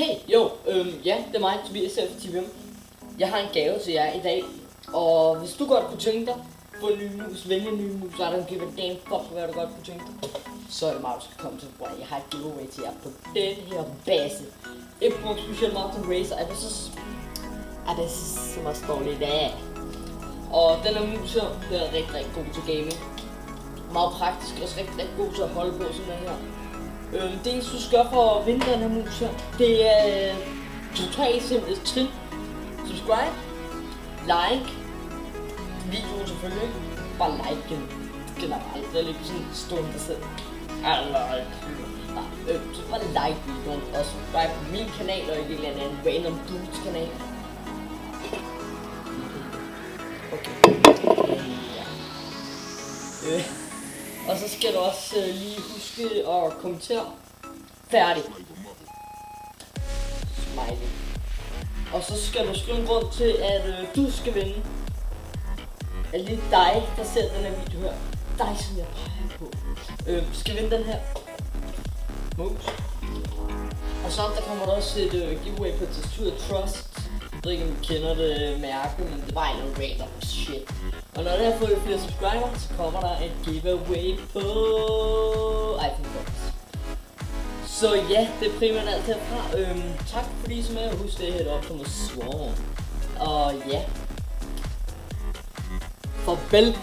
Hey, ja, det er mig, Tobias fra TVM. Jeg har en gave til jer i dag, og hvis du godt kunne tænke dig på en ny mus, vælge en ny mus, så er der en give a damn fuck, hvad du godt kunne tænke dig, så er det meget, du skal komme til, hvor jeg har et giveaway til jer på den her base. Xbox Special Mountain Racer, er det så som der står lidt af. Og den her mus her, den er rigtig god til gaming. Meget praktisk, og også rigtig god til at holde på sådan her. Det eneste du skal gøre for at vinde den her mus her, det er 2-3 simple trin. Subscribe, like, videoen selvfølgelig, bare like den generelt, det er lidt sådan stående selv. Så bare like videoen og subscribe på min kanal og ikke en eller anden random dudes kanal. Okay. Ja. Og så skal du også lige huske at kommentere. Færdig. Smiley. Og så skal du skrive en grund til, at du skal vinde. Er lige dig, der ser den her video her. Dig, som jeg peger på. Skal vinde den her mus. Og så der kommer der også et giveaway på Tastatur Trust. Jeg ved ikke, om I kender det mærke, men det var en random shit. Og når det har fået flere subscribers, så kommer der et giveaway på iPhone Box. Så ja, det er primært alt herfra. Tak fordi I så med, og husk det her op som et swarm. Og ja. Farvel.